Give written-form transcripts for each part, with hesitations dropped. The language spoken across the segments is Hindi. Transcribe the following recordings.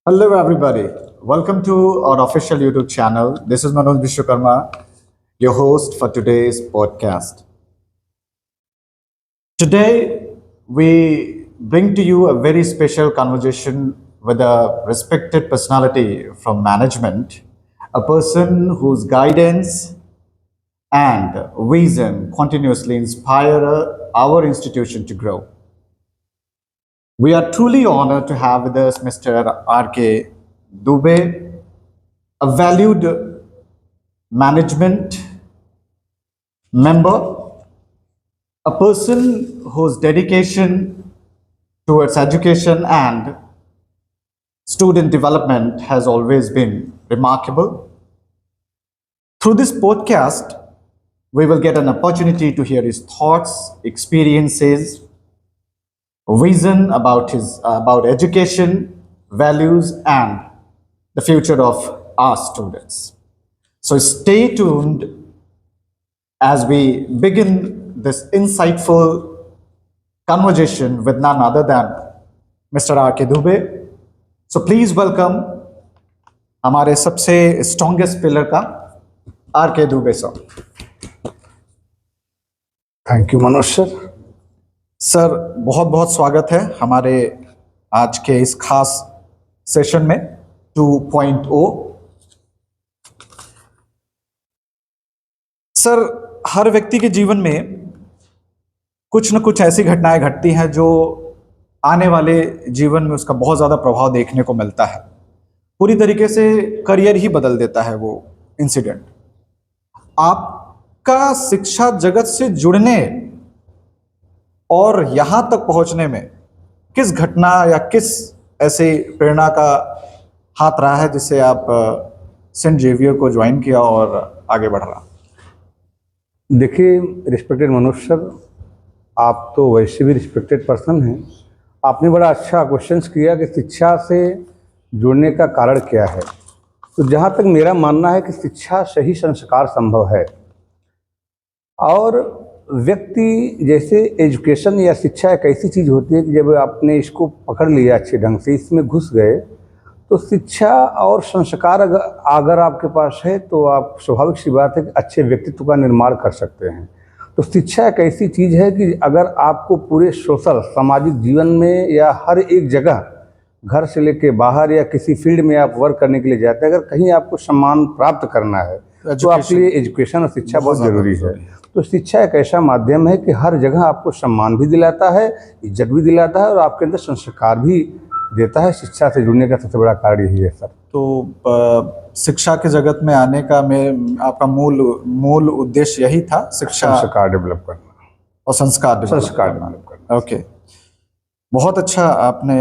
Hello, everybody. Welcome to our official YouTube channel. This is Manoj Vishwakarma, your host for today's podcast. Today, we bring to you a very special conversation with a respected personality from management, a person whose guidance and vision continuously inspire our institution to grow. We are truly honored to have with us Mr. R.K. Dubey, a valued management member, a person whose dedication towards education and student development has always been remarkable. Through this podcast, we will get an opportunity to hear his thoughts, experiences, vision about education, values, and the future of our students. So stay tuned as we begin this insightful conversation with none other than Mr. R.K. Dubey. So please welcome हमारे सबसे स्ट्रॉन्गेस्ट पिलर का R.K. Dubey sir. Thank you Manoj sir. Sir बहुत बहुत स्वागत है हमारे आज के इस खास सेशन में 2.0. सर हर व्यक्ति के जीवन में कुछ न कुछ ऐसी घटनाएं घटती हैं जो आने वाले जीवन में उसका बहुत ज़्यादा प्रभाव देखने को मिलता है. पूरी तरीके से करियर ही बदल देता है वो इंसिडेंट. आपका शिक्षा जगत से जुड़ने और यहाँ तक पहुँचने में किस घटना या किस ऐसे प्रेरणा का हाथ रहा है जिससे आप सेंट जेवियर को ज्वाइन किया और आगे बढ़ रहा? देखिए रिस्पेक्टेड मनोज सर, आप तो वैसे भी रिस्पेक्टेड पर्सन हैं. आपने बड़ा अच्छा क्वेश्चंस किया कि शिक्षा से जुड़ने का कारण क्या है. तो जहाँ तक मेरा मानना है कि शिक्षा से ही संस्कार संभव है. और व्यक्ति जैसे एजुकेशन या शिक्षा एक ऐसी चीज़ होती है कि जब आपने इसको पकड़ लिया अच्छे ढंग से, इसमें घुस गए, तो शिक्षा और संस्कार अगर आपके पास है तो आप स्वाभाविक सी बात है कि अच्छे व्यक्तित्व का निर्माण कर सकते हैं. तो शिक्षा एक ऐसी चीज़ है कि अगर आपको पूरे सोशल सामाजिक जीवन में या हर एक जगह, घर से लेके बाहर या किसी फील्ड में आप वर्क करने के लिए जाते हैं, अगर कहीं आपको सम्मान प्राप्त करना है तो आपके लिए एजुकेशन और शिक्षा बहुत ज़रूरी है. तो शिक्षा एक ऐसा माध्यम है कि हर जगह आपको सम्मान भी दिलाता है, इज्जत भी दिलाता है और आपके अंदर संस्कार भी देता है. शिक्षा से जुड़ने का सबसे बड़ा कारण यही है सर. तो शिक्षा के जगत में आने का आपका मूल उद्देश्य यही था, शिक्षा संस्कार डेवलप करना और संस्कार डेवलप करना. ओके, बहुत अच्छा आपने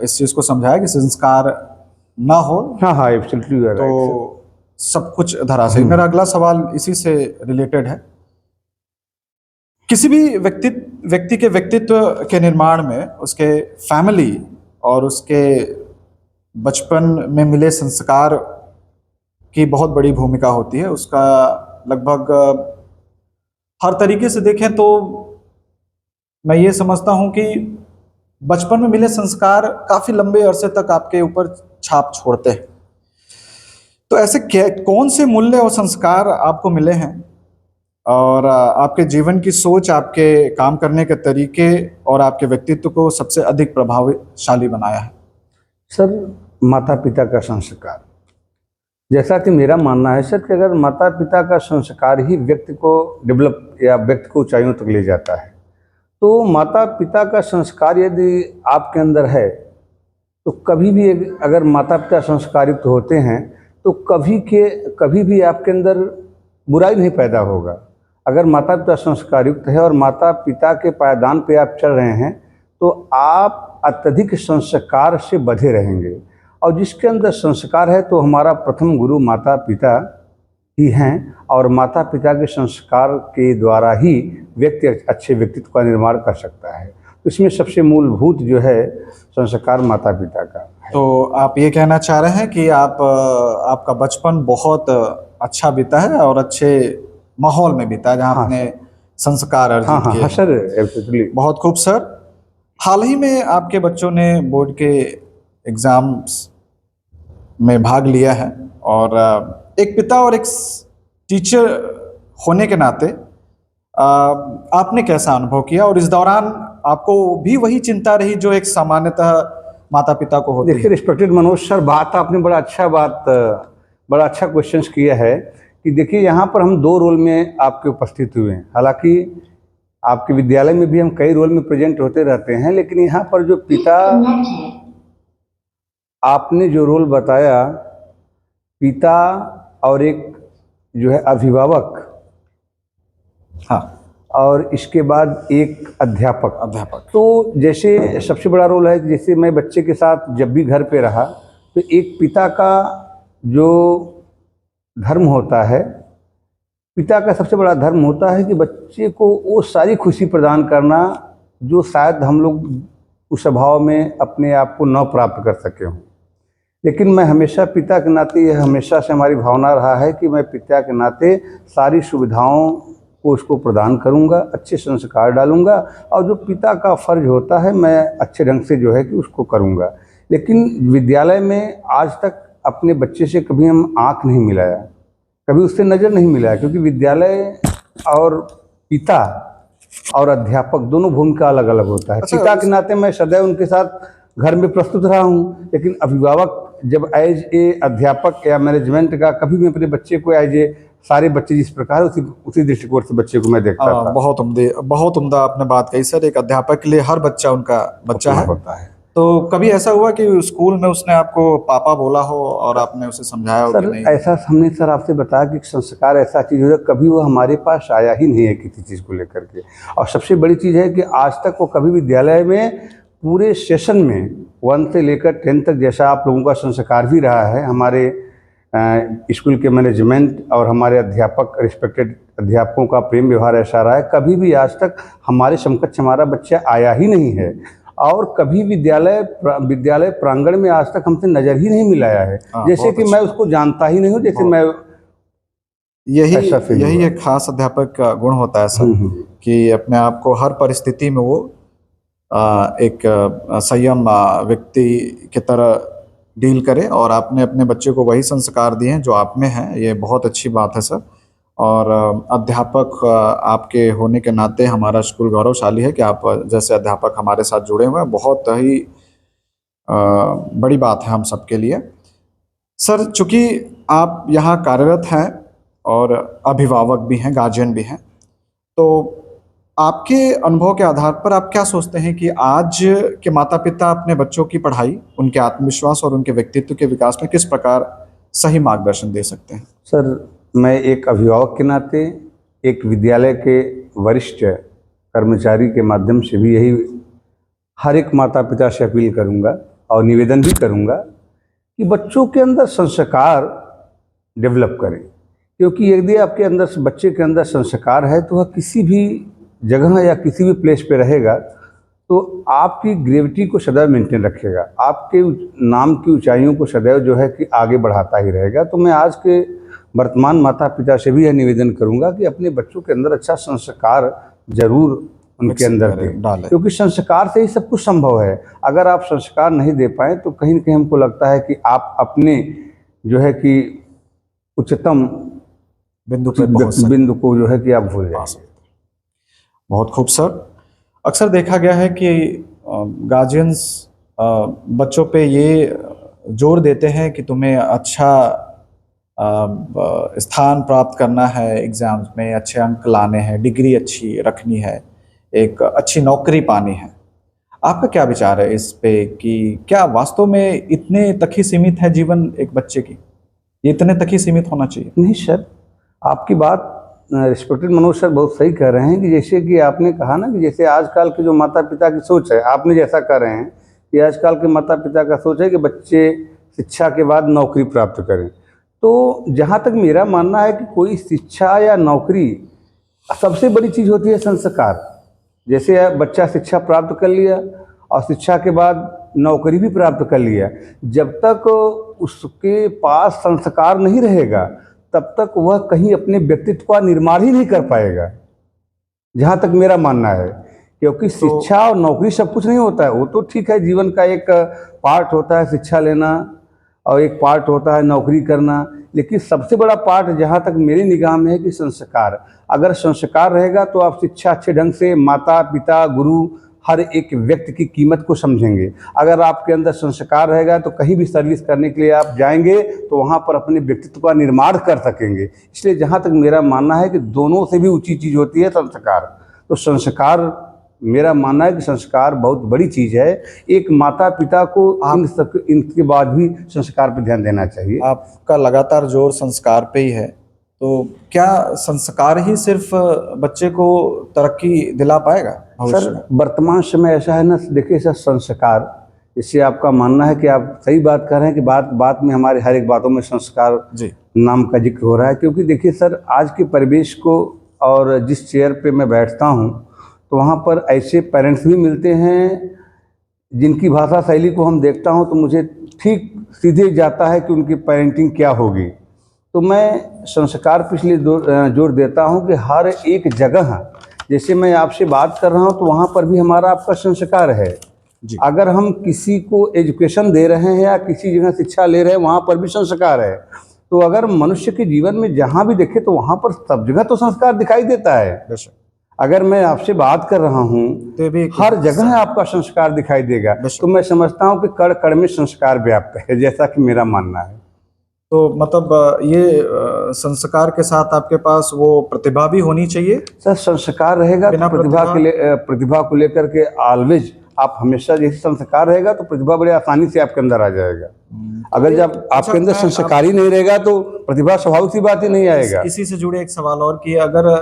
इस चीज़ को समझाया कि संस्कार ना हो. हाँ, एब्सोल्युटली तो सब कुछ धराशायी. मेरा अगला सवाल इसी से रिलेटेड है. किसी भी व्यक्ति के व्यक्तित्व के निर्माण में उसके फैमिली और उसके बचपन में मिले संस्कार की बहुत बड़ी भूमिका होती है. उसका लगभग हर तरीके से देखें तो मैं ये समझता हूँ कि बचपन में मिले संस्कार काफ़ी लंबे अरसे तक आपके ऊपर छाप छोड़ते हैं. तो ऐसे कौन से मूल्य और संस्कार आपको मिले हैं और आपके जीवन की सोच, आपके काम करने के तरीके और आपके व्यक्तित्व को सबसे अधिक प्रभावशाली बनाया है? सर, माता पिता का संस्कार. जैसा कि मेरा मानना है सर कि अगर माता पिता का संस्कार ही व्यक्ति को डेवलप या व्यक्ति को ऊंचाइयों तक ले जाता है, तो माता पिता का संस्कार यदि आपके अंदर है तो कभी भी अगर माता पिता संस्कारित होते हैं तो कभी भी आपके अंदर बुराई नहीं पैदा होगा. अगर माता पिता संस्कारयुक्त है और माता पिता के पायदान पे आप चल रहे हैं तो आप अत्यधिक संस्कार से बंधे रहेंगे. और जिसके अंदर संस्कार है तो हमारा प्रथम गुरु माता पिता ही हैं और माता पिता के संस्कार के द्वारा ही व्यक्ति अच्छे व्यक्तित्व का निर्माण कर सकता है. तो इसमें सबसे मूलभूत जो है संस्कार माता पिता का है. तो आप ये कहना चाह रहे हैं कि आपका बचपन बहुत अच्छा बीता है और अच्छे माहौल में बीता है जहाँ आपने संस्कार अर्जित किए. हाँ सर, एब्सोल्युटली. बहुत खूब सर. हाल ही में आपके बच्चों ने बोर्ड के एग्ज़ाम्स में भाग लिया है और एक पिता और एक टीचर होने के नाते आपने कैसा अनुभव किया और इस दौरान आपको भी वही चिंता रही जो एक सामान्यतः माता पिता को होती देखिए है? रिस्पेक्टेड मनोज सर, आपने बड़ा अच्छा क्वेश्चन किया है कि देखिए यहाँ पर हम दो रोल में आपके उपस्थित हुए हैं। हालांकि आपके विद्यालय में भी हम कई रोल में प्रेजेंट होते रहते हैं, लेकिन यहाँ पर जो पिता आपने जो रोल बताया, पिता और एक जो है अभिभावक, हाँ, और इसके बाद एक अध्यापक। तो जैसे सबसे बड़ा रोल है कि जैसे मैं बच्चे के साथ जब भी घर पे रहा तो एक पिता का जो धर्म होता है, पिता का सबसे बड़ा धर्म होता है कि बच्चे को वो सारी खुशी प्रदान करना जो शायद हम लोग उस स्वभाव में अपने आप को न प्राप्त कर सके हों। लेकिन मैं हमेशा पिता के नाते, यह हमेशा से हमारी भावना रहा है कि मैं पिता के नाते सारी सुविधाओं को उसको प्रदान करूंगा, अच्छे संस्कार डालूंगा और जो पिता का फर्ज होता है मैं अच्छे ढंग से जो है कि उसको करूंगा। लेकिन विद्यालय में आज तक अपने बच्चे से कभी हम आँख नहीं मिलाया, कभी उससे नज़र नहीं मिलाया, क्योंकि विद्यालय और पिता और अध्यापक दोनों भूमिका अलग अलग होता है। पिता के नाते मैं सदैव उनके साथ घर में प्रस्तुत रहा हूँ, लेकिन अभिभावक जब एज ए अध्यापक या मैनेजमेंट का कभी भी अपने बच्चे को एज ए सारे बच्चे जिस प्रकार उसी दृष्टिकोण से बच्चे को मैं देखता था। बहुत उम्दा आपने बात कही सर। एक अध्यापक के लिए हर बच्चा उनका बच्चा है होता है। तो कभी ऐसा हुआ कि स्कूल में उसने आपको पापा बोला हो और आपने उसे समझाया हो कि नहीं? ऐसा हमने सर आपसे बताया कि संस्कार ऐसा चीज़ है कभी वो हमारे पास आया ही नहीं है किसी चीज़ को लेकर के। और सबसे बड़ी चीज़ है कि आज तक वो कभी विद्यालय में पूरे सेशन में 1 से लेकर 10 तक जैसा आप लोगों का संस्कार भी रहा है, हमारे स्कूल के मैनेजमेंट और हमारे अध्यापक, रिस्पेक्टेड अध्यापकों का प्रेम व्यवहार ऐसा रहा है, कभी भी आज तक हमारे समकक्ष हमारा बच्चा आया ही नहीं है और कभी विद्यालय प्रांगण में आज तक हमसे नज़र ही नहीं मिलाया है। जैसे कि मैं उसको जानता ही नहीं हूँ, जैसे मैं यही एक खास अध्यापक का गुण होता है सर कि अपने आप को हर परिस्थिति में वो एक संयम व्यक्ति की तरह डील करे और आपने अपने बच्चे को वही संस्कार दिए हैं जो आप में हैं। ये बहुत अच्छी बात है सर। और अध्यापक आपके होने के नाते हमारा स्कूल गौरवशाली है कि आप जैसे अध्यापक हमारे साथ जुड़े हुए हैं। बहुत ही बड़ी बात है हम सबके लिए। सर, चूँकि आप यहाँ कार्यरत हैं और अभिभावक भी हैं, गार्जियन भी हैं, तो आपके अनुभव के आधार पर आप क्या सोचते हैं कि आज के माता पिता अपने बच्चों की पढ़ाई, उनके आत्मविश्वास और उनके व्यक्तित्व के विकास में किस प्रकार सही मार्गदर्शन दे सकते हैं? सर, मैं एक अभिभावक के नाते, एक विद्यालय के वरिष्ठ कर्मचारी के माध्यम से भी यही हर एक माता पिता से अपील करूंगा और निवेदन भी करूंगा कि बच्चों के अंदर संस्कार डेवलप करें, क्योंकि यदि आपके अंदर बच्चे के अंदर संस्कार है तो वह किसी भी जगह या किसी भी प्लेस पे रहेगा तो आपकी ग्रेविटी को सदैव मेंटेन रखेगा, आपके नाम की ऊंचाइयों को सदैव जो है कि आगे बढ़ाता ही रहेगा। तो मैं आज के वर्तमान माता पिता से भी यह निवेदन करूंगा कि अपने बच्चों के अंदर अच्छा संस्कार जरूर उनके अंदर दें, क्योंकि संस्कार से ही सब कुछ संभव है। अगर आप संस्कार नहीं दे पाए तो कहीं न कहीं हमको लगता है कि आप अपने जो है कि उच्चतम बिंदु को जो है कि आप भूल जाएंगे। बहुत खूब सर। अक्सर देखा गया है कि गार्जियंस बच्चों पे ये जोर देते हैं कि तुम्हें अच्छा स्थान प्राप्त करना है, एग्ज़ाम्स में अच्छे अंक लाने हैं, डिग्री अच्छी रखनी है, एक अच्छी नौकरी पानी है। आपका क्या विचार है इस पे कि क्या वास्तव में इतने तक ही सीमित है जीवन एक बच्चे की? ये इतने तक ही सीमित होना चाहिए? नहीं सर, आपकी बात रिस्पेक्टेड मनोज सर बहुत सही कह रहे हैं कि जैसे कि आपने कहा ना कि जैसे आजकल के जो माता पिता की सोच है, आपने जैसा कह रहे हैं कि आजकल के माता पिता का सोच है कि बच्चे शिक्षा के बाद नौकरी प्राप्त करें। तो जहाँ तक मेरा मानना है कि कोई शिक्षा या नौकरी, सबसे बड़ी चीज़ होती है संस्कार। जैसे बच्चा शिक्षा प्राप्त कर लिया और शिक्षा के बाद नौकरी भी प्राप्त कर लिया, जब तक उसके पास संस्कार नहीं रहेगा तब तक वह कहीं अपने व्यक्तित्व का निर्माण ही नहीं कर पाएगा, जहाँ तक मेरा मानना है। क्योंकि शिक्षा और नौकरी सब कुछ नहीं होता है, वो तो ठीक है, जीवन का एक पार्ट होता है शिक्षा लेना और एक पार्ट होता है नौकरी करना, लेकिन सबसे बड़ा पार्ट जहाँ तक मेरी निगाह में है कि संस्कार। अगर संस्कार रहेगा तो आप शिक्षा अच्छे ढंग से माता पिता गुरु हर एक व्यक्ति की कीमत को समझेंगे। अगर आपके अंदर संस्कार रहेगा तो कहीं भी सर्विस करने के लिए आप जाएंगे तो वहाँ पर अपने व्यक्तित्व का निर्माण कर सकेंगे। इसलिए जहाँ तक मेरा मानना है कि दोनों से भी ऊंची चीज़ होती है संस्कार। तो संस्कार, मेरा मानना है कि संस्कार बहुत बड़ी चीज़ है। एक माता पिता को इनके बाद भी संस्कार पर ध्यान देना चाहिए। आपका लगातार जोर संस्कार पे ही है, तो क्या संस्कार ही सिर्फ बच्चे को तरक्की दिला पाएगा भविष्य सर में? वर्तमान समय ऐसा है ना, देखिए सर, संस्कार, इससे आपका मानना है कि आप सही बात कर रहे हैं कि बात बात में हमारे हर एक बातों में संस्कार जी नाम का जिक्र हो रहा है। क्योंकि देखिए सर, आज के परिवेश को और जिस चेयर पे मैं बैठता हूँ तो वहाँ पर ऐसे पेरेंट्स भी मिलते हैं जिनकी भाषा शैली को हम देखता हूँ तो मुझे ठीक सीधे जाता है कि उनकी पेरेंटिंग क्या होगी। तो मैं संस्कार पे इसलिए जोर देता हूँ कि हर एक जगह, जैसे मैं आपसे बात कर रहा हूँ तो वहाँ पर भी हमारा आपका संस्कार है। जी अगर हम किसी को एजुकेशन दे रहे हैं या किसी जगह शिक्षा ले रहे हैं, वहाँ पर भी संस्कार है। तो अगर मनुष्य के जीवन में जहाँ भी देखे तो वहाँ पर सब जगह तो संस्कार दिखाई देता है। बेशक, अगर मैं आपसे बात कर रहा हूँ तो ये भी एक हर जगह आपका संस्कार दिखाई देगा। तो मैं समझता हूँ कि कण कण में संस्कार व्याप्त है, जैसा कि मेरा मानना है। तो मतलब ये संस्कार के साथ आपके पास वो प्रतिभा भी होनी चाहिए। सर संस्कार रहेगा बिना तो प्रतिभा को लेकर के ऑलवेज आप हमेशा, जैसे संस्कार रहेगा तो प्रतिभा बड़े आसानी से आपके अंदर आ जाएगा। अगर जब आपके अंदर संस्कार ही नहीं रहेगा तो प्रतिभा स्वाभाविक सी बात ही नहीं आएगा। इसी से जुड़े एक सवाल और कि अगर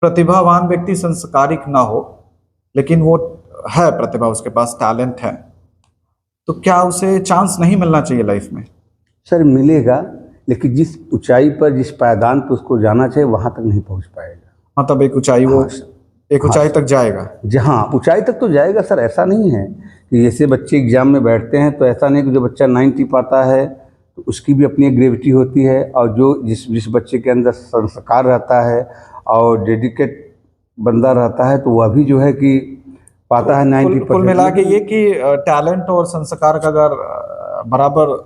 प्रतिभावान व्यक्ति संस्कारिक ना हो लेकिन वो है प्रतिभा, उसके पास टैलेंट है, तो क्या उसे चांस नहीं मिलना चाहिए लाइफ में? सर मिलेगा, लेकिन जिस ऊंचाई पर, जिस पायदान पर उसको जाना चाहिए वहां तक नहीं पहुंच पाएगा। मतलब एक ऊंचाई, वो एक ऊंचाई तक जाएगा। जहाँ ऊंचाई तक तो जाएगा सर। ऐसा नहीं है कि जैसे बच्चे एग्जाम में बैठते हैं तो ऐसा नहीं कि जो बच्चा 90 पाता है तो उसकी भी अपनी ग्रेविटी होती है, और जो जिस बच्चे के अंदर संस्कार रहता है और डेडिकेट बंदा रहता है तो वह भी जो है कि पाता है 90%। कुल मिला के ये कि टैलेंट और संस्कार का अगर बराबर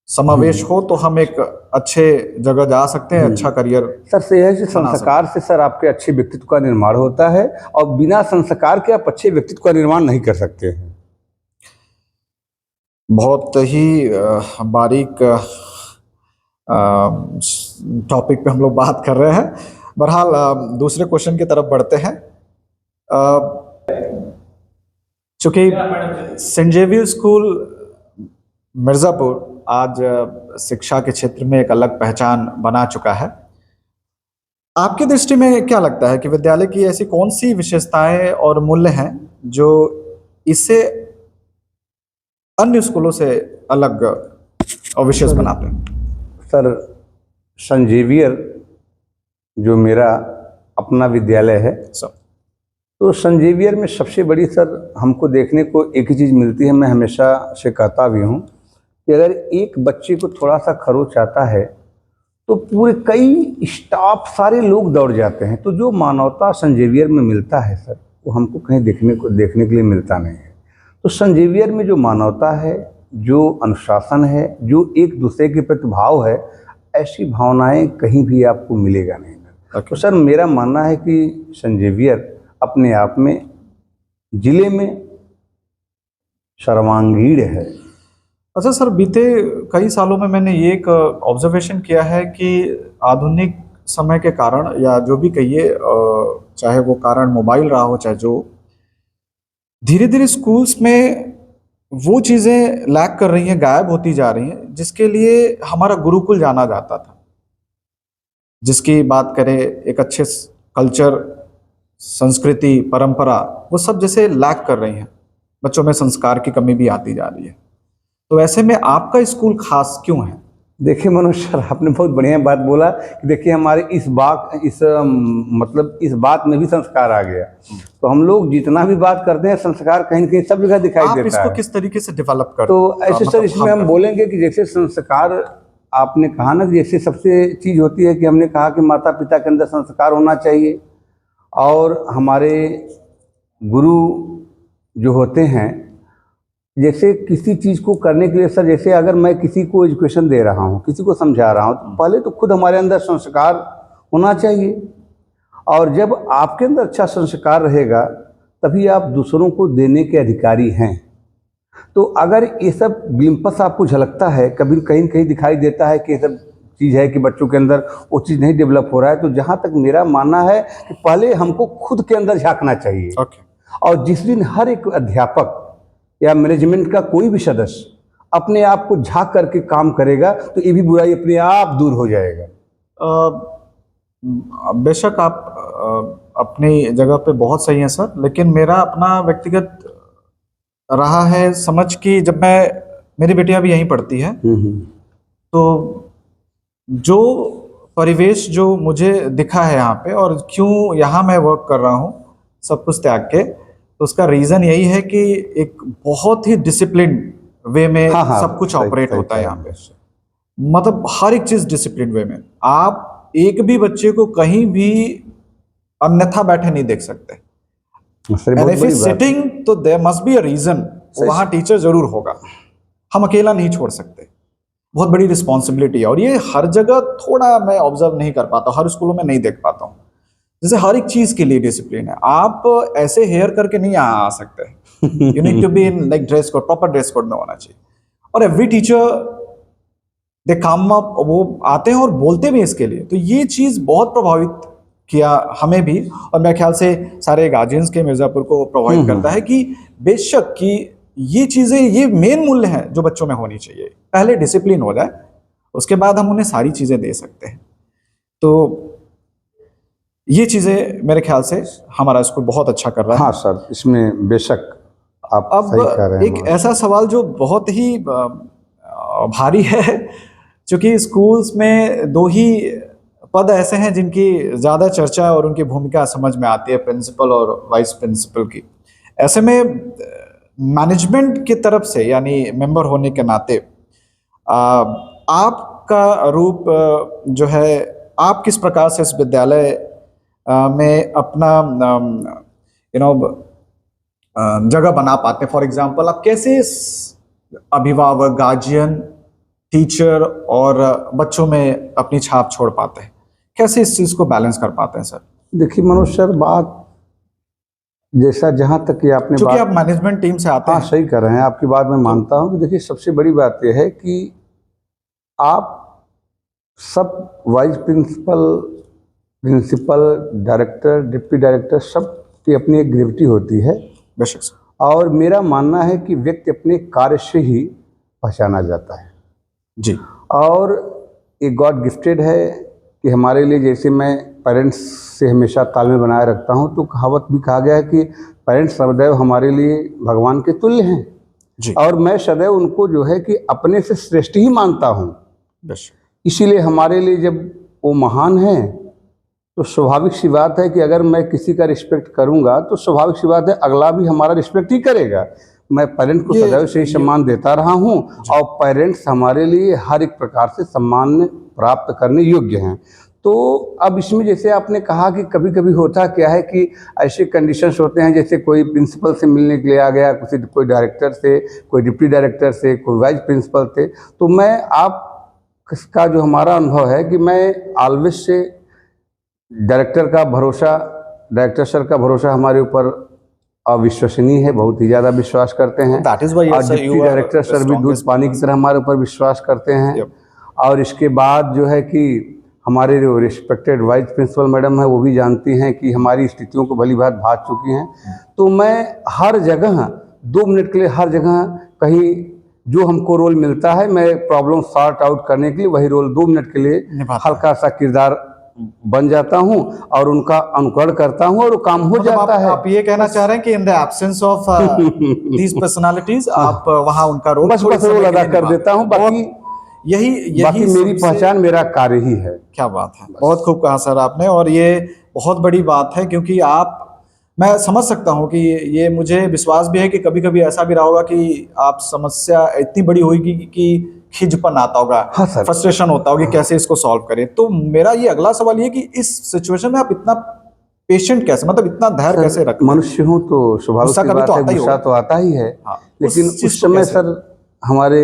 समावेश हो तो हम एक अच्छे जगह जा सकते हैं, अच्छा करियर। सर से है कि संस्कार से सर आपके अच्छे व्यक्तित्व का निर्माण होता है, और बिना संस्कार के आप अच्छे व्यक्तित्व का निर्माण नहीं कर सकते हैं। बहुत ही बारीक टॉपिक पे हम लोग बात कर रहे हैं। बहरहाल दूसरे क्वेश्चन की तरफ बढ़ते हैं। चूंकि सेंट जेवियर स्कूल मिर्ज़ापुर आज शिक्षा के क्षेत्र में एक अलग पहचान बना चुका है, आपकी दृष्टि में क्या लगता है कि विद्यालय की ऐसी कौन सी विशेषताएं और मूल्य हैं जो इसे अन्य स्कूलों से अलग और विशेष बनाते हैं? सर सेंट जेवियर जो मेरा अपना विद्यालय है, तो सेंट जेवियर में सबसे बड़ी सर हमको देखने को एक ही चीज़ मिलती है। मैं हमेशा से कहता भी हूँ कि अगर एक बच्चे को थोड़ा सा खरोच आता है तो पूरे कई स्टाफ सारे लोग दौड़ जाते हैं। तो जो मानवता सेंट जेवियर में मिलता है सर, वो हमको कहीं देखने के लिए मिलता नहीं है। तो सेंट जेवियर में जो मानवता है, जो अनुशासन है, जो एक दूसरे के प्रति भाव है, ऐसी भावनाएं कहीं भी आपको मिलेगा नहीं। तो सर मेरा मानना है कि सेंट जेवियर अपने आप में जिले में सर्वांगीण है। अच्छा सर, बीते कई सालों में मैंने ये एक ऑब्जर्वेशन किया है कि आधुनिक समय के कारण, या जो भी कहिए, चाहे वो कारण मोबाइल रहा हो चाहे जो, धीरे धीरे स्कूल्स में वो चीज़ें लैक कर रही हैं, गायब होती जा रही हैं, जिसके लिए हमारा गुरुकुल जाना जाता था। जिसकी बात करें, एक अच्छे कल्चर, संस्कृति, परंपरा, वो सब जैसे लैक कर रही हैं। बच्चों में संस्कार की कमी भी आती जा रही है। तो ऐसे में आपका स्कूल खास क्यों है? देखिए मनोज सर, आपने बहुत बढ़िया बात बोला कि देखिए हमारे इस बात में भी संस्कार आ गया। तो हम लोग जितना भी बात करते हैं, संस्कार कहीं न कहीं सब जगह दिखाई देता है। आप इसको किस तरीके से डेवलप करते हैं? तो ऐसे सर इसमें हम बोलेंगे कि जैसे संस्कार, आपने कहा ना, जैसे सबसे चीज़ होती है कि हमने कहा कि माता पिता के अंदर संस्कार होना चाहिए, और हमारे गुरु जो होते हैं जैसे किसी चीज़ को करने के लिए सर, जैसे अगर मैं किसी को एजुकेशन दे रहा हूँ, किसी को समझा रहा हूँ, तो पहले तो खुद हमारे अंदर संस्कार होना चाहिए। और जब आपके अंदर अच्छा संस्कार रहेगा तभी आप दूसरों को देने के अधिकारी हैं। तो अगर ये सब ग्लिम्पस आपको झलकता है, कभी कहीं कहीं दिखाई देता है कि ये सब चीज़ है कि बच्चों के अंदर वो चीज़ नहीं डेवलप हो रहा है, तो जहाँ तक मेरा मानना है कि पहले हमको खुद के अंदर झांकना चाहिए। ओके। और जिस दिन हर एक अध्यापक या मैनेजमेंट का कोई भी सदस्य अपने आप को झांक करके काम करेगा तो ये भी बुराई अपने आप दूर हो जाएगा। बेशक आप अपनी जगह पे बहुत सही हैं सर, लेकिन मेरा अपना व्यक्तिगत रहा है समझ कि जब मेरी बेटियां भी यहीं पढ़ती है, तो जो परिवेश जो मुझे दिखा है यहाँ पे और क्यों यहाँ मैं वर्क कर रहा हूँ सब कुछ त्याग के, तो उसका रीज़न यही है कि एक बहुत ही डिसिप्लिन वे में हाँ, सब कुछ सही- ऑपरेट सही होता है कह यहाँ पे। मतलब हर एक चीज़ डिसिप्लिन वे में, आप एक भी बच्चे को कहीं भी अन्यथा बैठे नहीं देख सकते। सर, एंड बहुत इफ बड़ी इज बात है। सिटिंग तो there must be a reason, वहां टीचर जरूर होगा, हम अकेला नहीं छोड़ सकते। बहुत बड़ी रिस्पॉन्सिबिलिटी है और ये हर जगह थोड़ा मैं ऑब्जर्व नहीं कर पाता, हर स्कूलों में नहीं देख पाता हूँ। जैसे हर एक चीज के लिए डिसिप्लिन है, आप ऐसे हेयर करके नहीं आ सकते, you need to be in like dress code, proper dress code में होना चाहिए। और every teacher they come up, वो आते हैं और बोलते भी इसके लिए, तो ये चीज बहुत प्रभावित किया हमें भी, और मेरे ख्याल से सारे गार्जियंस के मिर्जापुर को प्रभावित करता है कि बेशक कि ये चीजें, ये मेन मूल्य हैं जो बच्चों में होनी चाहिए। पहले डिसिप्लिन हो जाए, उसके बाद हम उन्हें सारी चीजें दे सकते हैं। तो ये चीजें मेरे ख्याल से हमारा स्कूल बहुत अच्छा कर रहा है। हाँ सर, इसमें बेशक आप सही कह अब रहे एक हैं। ऐसा सवाल जो बहुत ही भारी है, क्योंकि स्कूल्स में दो ही पद ऐसे हैं जिनकी ज़्यादा चर्चा और उनकी भूमिका समझ में आती है, प्रिंसिपल और वाइस प्रिंसिपल की। ऐसे में मैनेजमेंट की तरफ से, यानी मेंबर होने के नाते, आपका रूप जो है, आप किस प्रकार से इस विद्यालय में अपना जगह बना पाते हैं? फॉर एग्जांपल, आप कैसे अभिभावक, गार्जियन, टीचर और बच्चों में अपनी छाप छोड़ पाते हैं? कैसे इस चीज़ को बैलेंस कर पाते हैं सर? देखिए मनोज सर, बात जैसा जहाँ तक कि आपने क्योंकि बात, आप मैनेजमेंट टीम से आते हाँ हैं। सही कर रहे हैं, आपकी बात मैं मानता हूँ कि देखिए सबसे बड़ी बात यह है कि आप सब vice principal, director, deputy director, सब की अपनी एक ग्रेविटी होती है। बेशक सर। और मेरा मानना है कि व्यक्ति अपने कार्य से ही पहचाना जाता है जी। और ये गॉड गिफ्टेड है कि हमारे लिए, जैसे मैं पेरेंट्स से हमेशा तालमेल बनाए रखता हूँ, तो कहावत भी कहा गया है कि पेरेंट्स सदैव हमारे लिए भगवान के तुल्य हैं। जी। और मैं सदैव उनको जो है कि अपने से श्रेष्ठ ही मानता हूँ। बेशक। इसीलिए हमारे लिए जब वो महान है तो स्वाभाविक सी बात है कि अगर मैं किसी का रिस्पेक्ट करूंगा तो स्वाभाविक सी बात है अगला भी हमारा रिस्पेक्ट ही करेगा। मैं पेरेंट्स को सदैव से ही सम्मान देता रहा हूं और पेरेंट्स हमारे लिए हर एक प्रकार से सम्मान प्राप्त करने योग्य हैं। तो अब इसमें जैसे आपने कहा कि कभी कभी होता क्या है कि ऐसे कंडीशंस होते हैं, जैसे कोई प्रिंसिपल से मिलने के लिए आ गया, कोई डायरेक्टर से, कोई डिप्टी डायरेक्टर से, कोई वाइस प्रिंसिपल से, तो मैं आपका जो हमारा अनुभव है कि मैं ऑलवेज से डायरेक्टर सर का भरोसा हमारे ऊपर अविश्वसनीय है, बहुत ही ज़्यादा विश्वास करते हैं। That is why और डिप्टी डायरेक्टर सर भी दूध पानी की तरह हमारे ऊपर विश्वास करते हैं। और इसके बाद जो है कि हमारे जो रिस्पेक्टेड वाइस प्रिंसिपल मैडम है वो भी जानती हैं कि हमारी स्थितियों को भली भांति भांप चुकी हैं। तो मैं हर जगह 2 मिनट के लिए, हर जगह कहीं जो हमको रोल मिलता है, मैं प्रॉब्लम सॉर्ट आउट करने के लिए वही रोल 2 मिनट के लिए हल्का सा किरदार बन जाता हूं और उनका अनुकरण करता हूं और वो काम हो जाता है। आप ये कहना चाह रहे हैं कि in the absence of these personalities आप वहां उनका रोल बस रोल अदा कर देता हूं। बाकी बाकी मेरी पहचान, मेरा कार्य ही है। क्या बात है, बहुत खूब कहा सर आपने। और ये बहुत बड़ी बात है, क्योंकि मैं समझ सकता हूँ कि ये मुझे विश्वास भी है कि कभी कभी ऐसा भी रहा होगा कि आप समस्या इतनी बड़ी होगी कि खिजपन आता होगा, हाँ सर, फ्रस्ट्रेशन होता होगा कि कैसे इसको सॉल्व करें। तो मेरा ये अगला सवाल ये कि इस सिचुएशन में आप इतना पेशेंट कैसे, मतलब इतना धैर्य कैसे रख? मनुष्य हूँ तो स्वाभाविक गुस्सा सी कभी बात तो है, आता ही गुस्सा होगा। तो आता ही है। हाँ, लेकिन उस चीज उस को समय कैसे? सर हमारे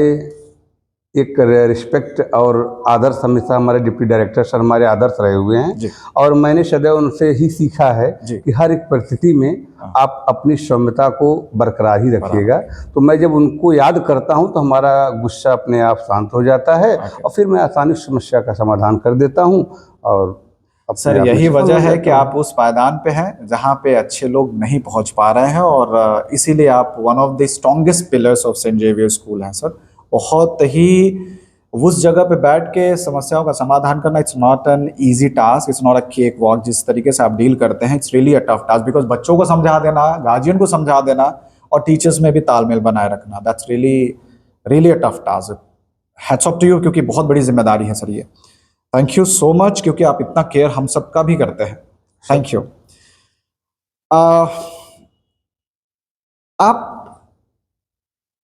एक रिस्पेक्ट और आदर्श हमेशा हमारे डिप्टी डायरेक्टर सर हमारे आदर्श रहे हुए हैं। जी और मैंने सदैव उनसे ही सीखा है जी। कि हर एक परिस्थिति में हाँ। आप अपनी सौम्यता को बरकरार ही बराबर। रखिएगा। तो मैं जब उनको याद करता हूं तो हमारा गुस्सा अपने आप शांत हो जाता है ओके। और फिर मैं आसानी से समस्या का समाधान कर देता हूं और अपने सर आप में यही सफल हो वजह है जाता कि हूं। आप उस पायदान पे हैं जहां पे अच्छे लोग नहीं पहुंच पा रहे हैं, और इसीलिए आप one of the strongest pillars of Saint Xavier School हैं सर। बहुत ही उस जगह पे बैठ के समस्याओं का समाधान करना, it's not an easy task, it's not a cake walk. जिस तरीके से आप डील करते हैं, it's really a tough task, because बच्चों को समझा देना, गार्जियन को समझा देना और टीचर्स में भी तालमेल बनाए रखना, that's really really a tough task. Hats off to you, क्योंकि बहुत बड़ी जिम्मेदारी है सर ये। थैंक यू सो मच, क्योंकि आप इतना केयर हम सबका भी करते हैं। Thank you. आप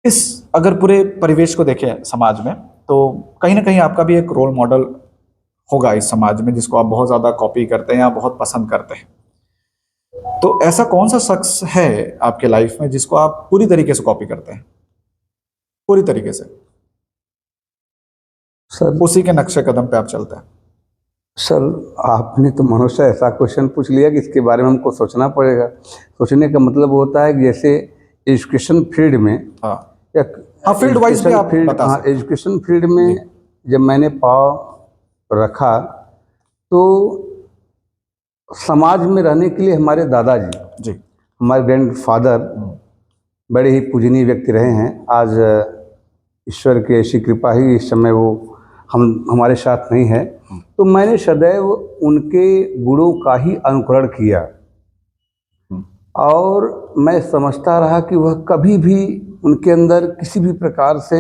इस अगर पूरे परिवेश को देखें समाज में, तो कहीं ना कहीं आपका भी एक रोल मॉडल होगा इस समाज में, जिसको आप बहुत ज़्यादा कॉपी करते हैं या बहुत पसंद करते हैं। तो ऐसा कौन सा शख्स है आपके लाइफ में जिसको आप पूरी तरीके से कॉपी करते हैं, पूरी तरीके से सर उसी के नक्शे कदम पे आप चलते हैं? सर आपने तो मनुष्य ऐसा क्वेश्चन पूछ लिया कि इसके बारे में हमको सोचना पड़ेगा। सोचने का मतलब होता है कि जैसे एजुकेशन फील्ड में हाँ या हाँ, फील्ड वाइज भी आप बता हाँ सकते हैं। एजुकेशन फील्ड में जब मैंने पाँव रखा तो समाज में रहने के लिए हमारे दादाजी, जी हमारे ग्रैंडफादर बड़े ही पूजनीय व्यक्ति रहे हैं। आज ईश्वर की ऐसी कृपा ही इस समय वो हमारे साथ नहीं है। तो मैंने सदैव उनके गुणों का ही अनुकरण किया और मैं समझता रहा कि वह कभी भी उनके अंदर किसी भी प्रकार से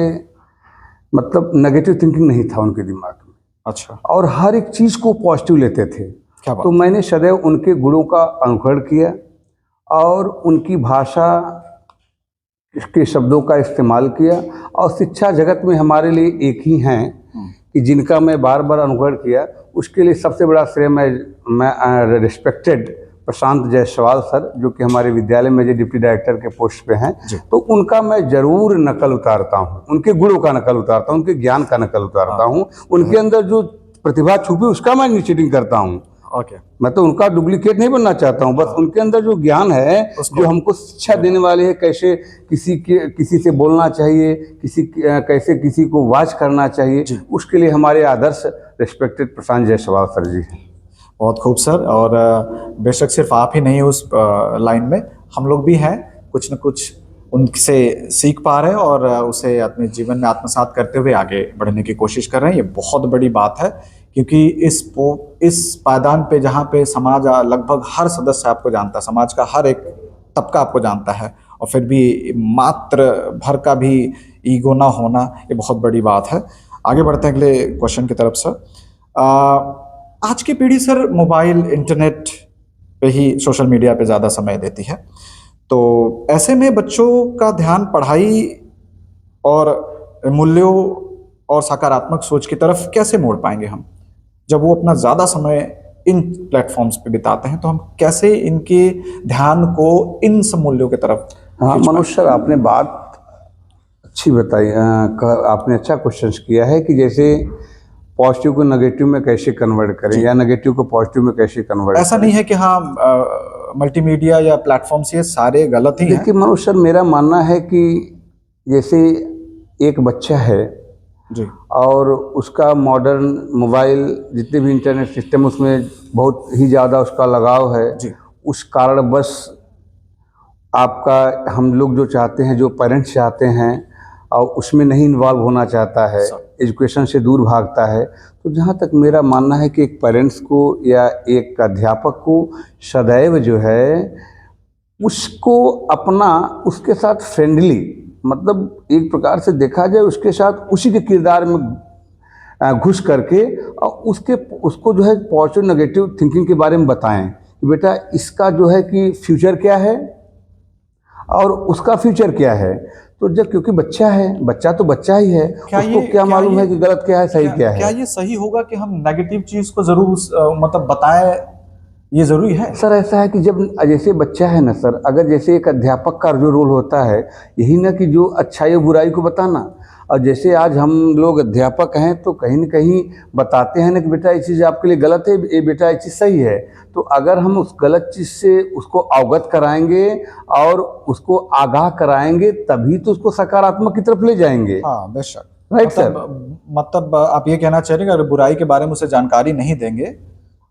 मतलब नेगेटिव थिंकिंग नहीं था उनके दिमाग में। अच्छा, और हर एक चीज़ को पॉजिटिव लेते थे। क्या बात। तो मैंने सदैव उनके गुणों का अनुकरण किया और उनकी भाषा के शब्दों का इस्तेमाल किया। और शिक्षा जगत में हमारे लिए एक ही हैं कि जिनका मैं बार बार अनुकरण किया, उसके लिए सबसे बड़ा श्रेय मैं रिस्पेक्टेड प्रशांत जायसवाल सर, जो कि हमारे विद्यालय में जो डिप्टी डायरेक्टर के पोस्ट पे हैं, तो उनका मैं जरूर नकल उतारता हूँ, उनके गुणों का नकल उतारता हूँ, उनके ज्ञान का नकल उतारता हूँ। उनके अंदर जो प्रतिभा छुपी उसका मैं निश्चिटिंग करता हूँ। ओके, मैं तो उनका डुप्लीकेट नहीं बनना चाहता हूँ, बस उनके अंदर जो ज्ञान है, जो हमको शिक्षा देने वाले हैं, कैसे किसी से बोलना चाहिए, कैसे किसी को वाच करना चाहिए, उसके लिए हमारे आदर्श रिस्पेक्टेड प्रशांत जायसवाल सर जी हैं। बहुत खूब सर। और बेशक सिर्फ आप ही नहीं उस लाइन में, हम लोग भी हैं, कुछ न कुछ उनसे सीख पा रहे हैं और उसे अपने जीवन में आत्मसात करते हुए आगे बढ़ने की कोशिश कर रहे हैं। ये बहुत बड़ी बात है, क्योंकि इस पायदान पे जहाँ पे समाज लगभग हर सदस्य आपको जानता है, समाज का हर एक तबका आपको जानता है, और फिर भी मात्र भर का भी ईगो ना होना, ये बहुत बड़ी बात है। आगे बढ़ते हैं अगले क्वेश्चन की तरफ सर। आज की पीढ़ी सर मोबाइल, इंटरनेट पे ही, सोशल मीडिया पे ज़्यादा समय देती है। तो ऐसे में बच्चों का ध्यान पढ़ाई और मूल्यों और सकारात्मक सोच की तरफ कैसे मोड़ पाएंगे हम, जब वो अपना ज़्यादा समय इन प्लेटफॉर्म्स पे बिताते हैं? तो हम कैसे इनके ध्यान को इन सब मूल्यों की तरफ हाँ खींच मनोज सर, आपने बात अच्छी बताई। आपने अच्छा क्वेश्चन किया है कि जैसे पॉजिटिव को नेगेटिव में कैसे कन्वर्ट करें या नेगेटिव को पॉजिटिव में कैसे कन्वर्ट ऐसा करें। नहीं है कि हाँ मल्टीमीडिया या प्लेटफॉर्म्स ये सारे गलत ही हैं। देखिए मनोज सर, मेरा मानना है कि जैसे एक बच्चा है जी और उसका मॉडर्न मोबाइल, जितने भी इंटरनेट सिस्टम, उसमें बहुत ही ज़्यादा उसका लगाव है। जी उस कारण बस आपका, हम लोग जो चाहते हैं, जो पेरेंट्स चाहते हैं, और उसमें नहीं इन्वॉल्व होना चाहता है, एजुकेशन से दूर भागता है। तो जहाँ तक मेरा मानना है कि एक पेरेंट्स को या एक अध्यापक को सदैव जो है उसको अपना, उसके साथ फ्रेंडली, मतलब एक प्रकार से देखा जाए उसके साथ उसी के किरदार में घुस करके और उसको जो है पॉजिटिव नेगेटिव थिंकिंग के बारे में बताएं कि बेटा इसका जो है कि फ्यूचर क्या है और उसका फ्यूचर क्या है। तो जब, क्योंकि बच्चा है, बच्चा तो बच्चा ही है, उसको क्या मालूम है कि गलत क्या है, सही क्या है। क्या ये सही होगा कि हम नेगेटिव चीज को जरूर मतलब बताएं, ये ज़रूरी है। सर ऐसा है कि जब जैसे बच्चा है ना सर, अगर जैसे एक अध्यापक का जो रोल होता है यही ना कि जो अच्छाई और बुराई को बताना, और जैसे आज हम लोग अध्यापक हैं तो कहीं न कहीं बताते हैं ना कि बेटा ये चीज़ आपके लिए गलत है, ये बेटा ये चीज़ सही है। तो अगर हम उस गलत चीज़ से उसको अवगत कराएंगे और उसको आगाह कराएंगे तभी तो उसको सकारात्मक की तरफ ले जाएंगे। हाँ, बेशक। Right sir. मतलब आप ये कहना चाह रहे हैं कि अगर बुराई के बारे में उसे जानकारी नहीं देंगे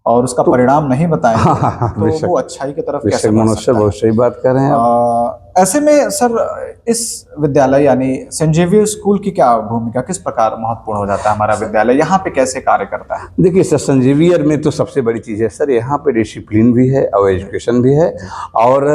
और उसका परिणाम नहीं बताएंगे हाँ हाँ हाँ, तो बेशक वो अच्छाई की तरफ बेशक कैसे बढ़ मनोज सर सकता है। बहुत सही बात कर रहे हैं आप। ऐसे में सर इस विद्यालय यानी सेंट जेवियर स्कूल की क्या भूमिका, किस प्रकार महत्वपूर्ण हो जाता है हमारा विद्यालय, यहाँ पे कैसे कार्य करता है? देखिए सर, सेंट जेवियर में तो सबसे बड़ी चीज़ है सर, यहाँ पे डिसिप्लिन भी है और एजुकेशन भी है, और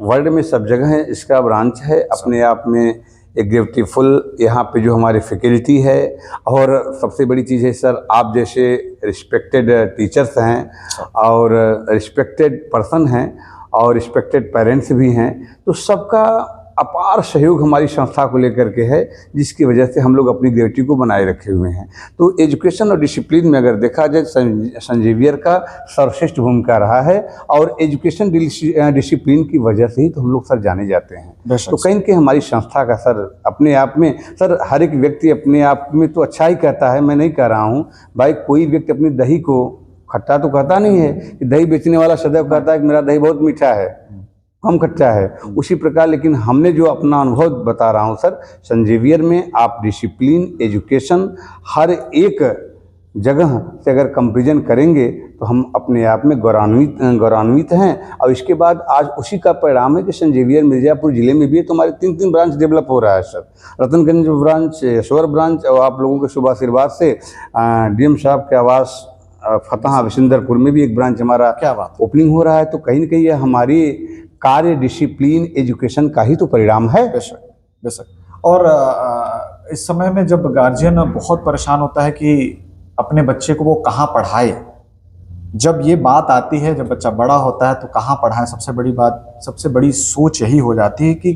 वर्ल्ड में सब जगह है इसका ब्रांच है अपने आप में। एक ब्यूटीफुल यहाँ पे जो हमारी फैकल्टी है, और सबसे बड़ी चीज़ है सर, आप जैसे रिस्पेक्टेड टीचर्स हैं और रिस्पेक्टेड पर्सन हैं और रिस्पेक्टेड पेरेंट्स भी हैं, तो सबका अपार सहयोग हमारी संस्था को लेकर के है, जिसकी वजह से हम लोग अपनी ग्रेविटी को बनाए रखे हुए हैं। तो एजुकेशन और डिसिप्लिन में अगर देखा जाए सेंट जेवियर का सर्वश्रेष्ठ भूमिका रहा है, और एजुकेशन डिसिप्लिन की वजह से ही तो हम लोग सर जाने जाते हैं। तो कहीं न कहीं हमारी संस्था का सर अपने आप में सर, हर एक व्यक्ति अपने आप में तो अच्छा ही कहता है, मैं नहीं कह रहा हूँ भाई, कोई व्यक्ति अपनी दही को खट्टा तो कहता नहीं है कि दही बेचने वाला सदैव कहता है कि मेरा दही बहुत मीठा है, कम खट्टा है, उसी प्रकार लेकिन हमने जो अपना अनुभव बता रहा हूँ सर, सेंट जेवियर में आप डिसिप्लिन, एजुकेशन हर एक जगह से अगर कंपेरिजन करेंगे तो हम अपने आप में गौरवान्वित हैं। और इसके बाद आज उसी का परिणाम है कि सेंट जेवियर मिर्ज़ापुर ज़िले में भी है, तो हमारे 3 ब्रांच डेवलप हो रहा है sir, Ratanganj branch, Yashor branch, और आप लोगों के शुभ आशीर्वाद से डीएम साहब के आवास फतहा विशुंदरपुर में भी एक ब्रांच हमारा क्या बात, ओपनिंग हो रहा है। तो कहीं न कहीं ये हमारी कार्य डिसिप्लिन एजुकेशन का ही तो परिणाम है। बेशक बेशक। और इस समय में जब गार्जियन बहुत परेशान होता है कि अपने बच्चे को वो कहाँ पढ़ाए, जब ये बात आती है, जब बच्चा बड़ा होता है तो कहाँ पढ़ाएं, सबसे बड़ी बात, सबसे बड़ी सोच यही हो जाती है कि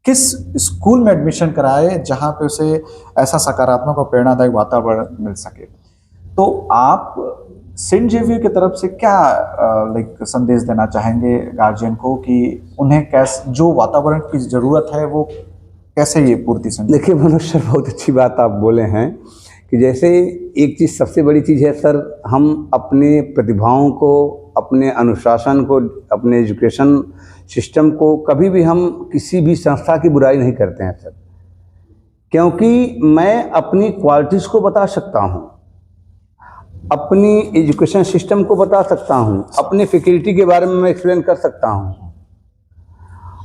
किस स्कूल में एडमिशन कराए जहाँ पे उसे ऐसा सकारात्मक और प्रेरणादायक वातावरण मिल सके। तो आप सेंट जेवियर की तरफ से क्या लाइक संदेश देना चाहेंगे गार्जियन को कि उन्हें कैसे जो वातावरण की ज़रूरत है वो कैसे ये पूर्ति संभव? देखिए मनोज सर, बहुत अच्छी बात आप बोले हैं कि जैसे एक चीज़, सबसे बड़ी चीज़ है सर, हम अपने प्रतिभाओं को, अपने अनुशासन को, अपने एजुकेशन सिस्टम को कभी भी हम किसी भी संस्था की बुराई नहीं करते हैं सर, क्योंकि मैं अपनी क्वालिटीज़ को बता सकता हूँ, अपनी एजुकेशन सिस्टम को बता सकता हूँ, अपने फैकल्टी के बारे में मैं एक्सप्लेन कर सकता हूँ।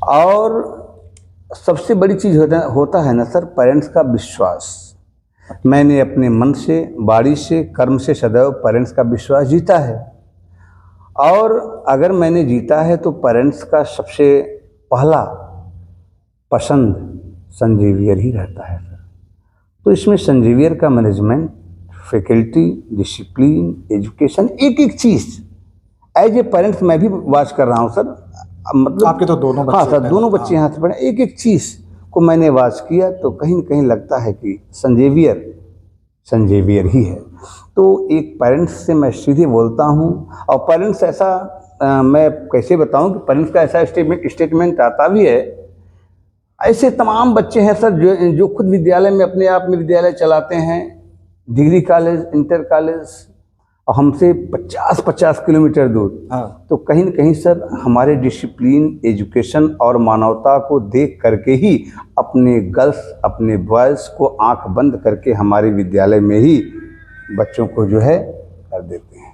और सबसे बड़ी चीज़ होता है ना सर, पेरेंट्स का विश्वास। मैंने अपने मन से, वाणी से, कर्म से सदैव पेरेंट्स का विश्वास जीता है, और अगर मैंने जीता है तो पेरेंट्स का सबसे पहला पसंद सेंट जेवियर ही रहता है सर। तो इसमें सेंट जेवियर का मैनेजमेंट, फैकल्टी, डिसिप्लिन, एजुकेशन, एक एक चीज़ एज ए पेरेंट्स मैं भी वाच कर रहा हूँ सर, मतलब आपके तो दोनों बच्चे, हाँ सर, दोनों बच्चे यहाँ से पढ़े, एक एक चीज़ को मैंने वाच किया तो कहीं न कहीं लगता है कि सेंट जेवियर ही है। तो एक पेरेंट्स से मैं सीधे बोलता हूँ, और पेरेंट्स ऐसा मैं कैसे बताऊँ कि पेरेंट्स का ऐसा स्टेटमेंट आता भी है। ऐसे तमाम बच्चे हैं सर जो खुद विद्यालय में अपने आप में विद्यालय चलाते हैं, डिग्री कॉलेज, इंटर कॉलेज, और हमसे 50-50 किलोमीटर दूर। हाँ। तो कहीं न कहीं सर हमारे डिसिप्लिन, एजुकेशन और मानवता को देख करके ही अपने गर्ल्स, अपने बॉयज़ को आंख बंद करके हमारे विद्यालय में ही बच्चों को जो है कर देते हैं,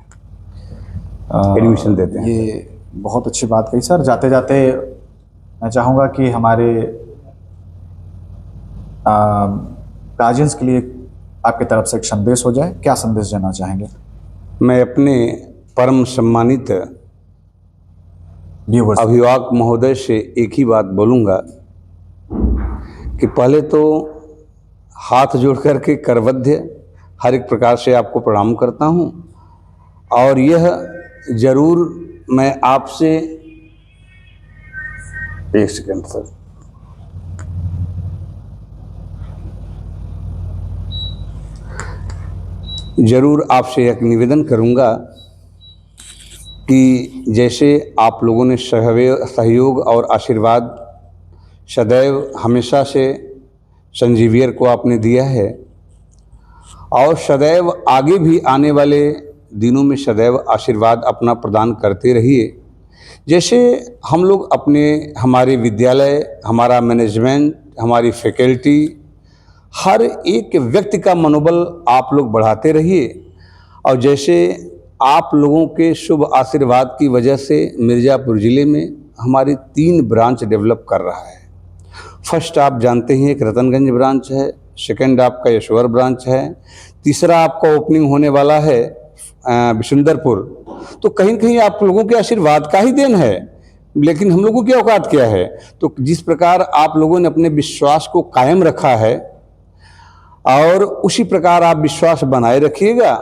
एडमिशन देते हैं। ये बहुत अच्छी बात कही सर। जाते जाते मैं चाहूँगा कि हमारे गार्जियंस के लिए आपकी तरफ से एक संदेश हो जाए, क्या संदेश देना चाहेंगे? मैं अपने परम सम्मानित व्यूअर्स, अभिभावक महोदय से एक ही बात बोलूँगा कि पहले तो हाथ जोड़ करके करवध्य हर एक प्रकार से आपको प्रणाम करता हूँ, और यह ज़रूर मैं आपसे, एक सेकंड सर, ज़रूर आपसे एक निवेदन करूँगा कि जैसे आप लोगों ने सहयोग और आशीर्वाद सदैव हमेशा से संजीवियर को आपने दिया है और सदैव आगे भी आने वाले दिनों में सदैव आशीर्वाद अपना प्रदान करते रहिए। जैसे हम लोग हमारे विद्यालय, हमारा मैनेजमेंट, हमारी फैकल्टी, हर एक व्यक्ति का मनोबल आप लोग बढ़ाते रहिए। और जैसे आप लोगों के शुभ आशीर्वाद की वजह से मिर्ज़ापुर ज़िले में हमारी 3 ब्रांच डेवलप कर रहा है। फर्स्ट आप जानते हैं एक रतनगंज ब्रांच है, सेकंड आपका यशोर ब्रांच है, तीसरा आपका ओपनिंग होने वाला है बिशुंदरपुर। तो कहीं न कहीं आप लोगों के आशीर्वाद का ही देन है, लेकिन हम लोगों की औकात क्या है। तो जिस प्रकार आप लोगों ने अपने विश्वास को कायम रखा है और उसी प्रकार आप विश्वास बनाए रखिएगा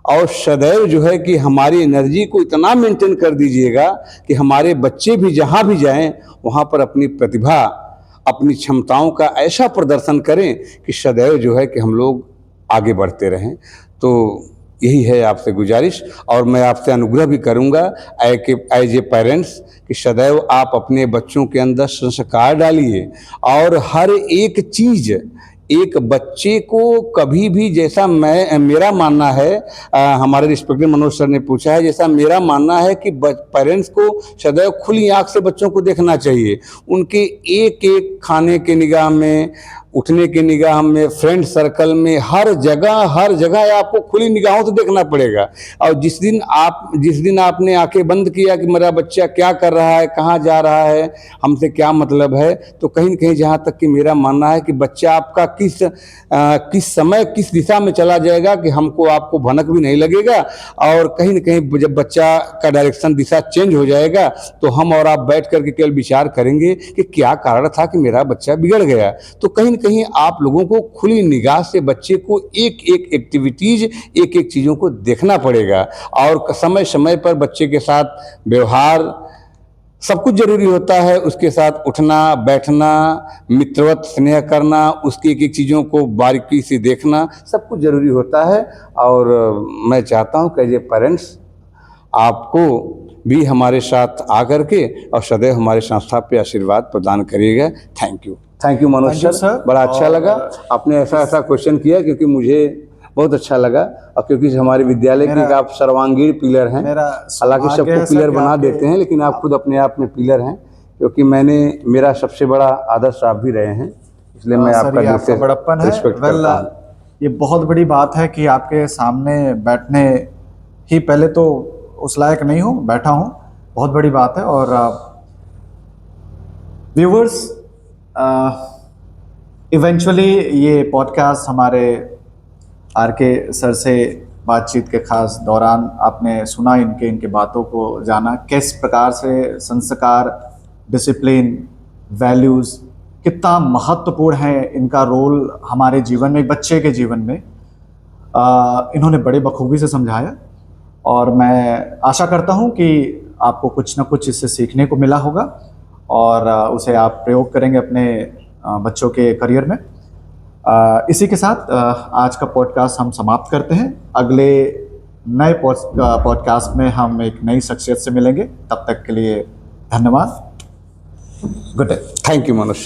और सदैव जो है कि हमारी एनर्जी को इतना मेंटेन कर दीजिएगा कि हमारे बच्चे भी जहाँ भी जाएं वहाँ पर अपनी प्रतिभा, अपनी क्षमताओं का ऐसा प्रदर्शन करें कि सदैव जो है कि हम लोग आगे बढ़ते रहें। तो यही है आपसे गुजारिश और मैं आपसे अनुग्रह भी करूंगा एज ए पेरेंट्स कि सदैव आप अपने बच्चों के अंदर संस्कार डालिए और हर एक चीज़ एक बच्चे को कभी भी, जैसा मेरा मानना है, हमारे रिस्पेक्टेड मनोज सर ने पूछा है, जैसा मेरा मानना है कि पेरेंट्स को सदैव खुली आंख से बच्चों को देखना चाहिए। उनके एक एक खाने के निगाह में, उठने के निगाह में, फ्रेंड सर्कल में, हर जगह आपको खुली निगाहों से देखना पड़ेगा। और जिस दिन आपने आंखें बंद किया कि मेरा बच्चा क्या कर रहा है, कहाँ जा रहा है, हमसे क्या मतलब है, तो कहीं न कहीं जहाँ तक कि मेरा मानना है कि बच्चा आपका किस समय किस दिशा में चला जाएगा कि आपको भनक भी नहीं लगेगा। और कहीं न कहीं जब बच्चा का डायरेक्शन, दिशा चेंज हो जाएगा तो हम और आप बैठ करके केवल विचार करेंगे कि क्या कारण था कि मेरा बच्चा बिगड़ गया। तो कहीं न कहीं आप लोगों को खुली निगाह से बच्चे को एक एक एक्टिविटीज़, एक एक चीज़ों को देखना पड़ेगा और समय समय पर बच्चे के साथ व्यवहार सब कुछ जरूरी होता है। उसके साथ उठना बैठना, मित्रवत स्नेह करना, उसकी एक एक चीज़ों को बारीकी से देखना, सब कुछ जरूरी होता है। और मैं चाहता हूँ कि एज ए पेरेंट्स आपको भी हमारे साथ आकर के और सदैव हमारे संस्था पे आशीर्वाद प्रदान करिएगा। थैंक यू मनोज सर, बड़ा अच्छा लगा आपने ऐसा क्वेश्चन किया, क्योंकि मुझे बहुत अच्छा लगा और क्योंकि हमारे विद्यालय के आप सर्वांगीण पिलर हैं। हालांकि सबको पिलर बना देते हैं, लेकिन आप खुद अपने आप में पिलर हैं, क्योंकि मेरा सबसे बड़ा आदर्श आप भी रहे हैं, इसलिए मैं आपका बड़प्पन है। ये बहुत बड़ी बात है कि आपके सामने बैठने ही पहले तो उस लायक नहीं हूँ, बैठा हूँ, बहुत बड़ी बात है। और व्यूवर्स, इवेंचुअली ये पॉडकास्ट हमारे आर.के. सर से बातचीत के खास दौरान आपने सुना, इनके बातों को जाना, किस प्रकार से संस्कार, डिसिप्लिन, वैल्यूज़ कितना महत्वपूर्ण है, इनका रोल हमारे जीवन में, एक बच्चे के जीवन में इन्होंने बड़े बखूबी से समझाया। और मैं आशा करता हूँ कि आपको कुछ ना कुछ इससे सीखने को मिला होगा और उसे आप प्रयोग करेंगे अपने बच्चों के करियर में। इसी के साथ आज का पॉडकास्ट हम समाप्त करते हैं। अगले नए पॉडकास्ट में हम एक नई शख्सियत से मिलेंगे। तब तक के लिए धन्यवाद। Good day. Thank you Manoj.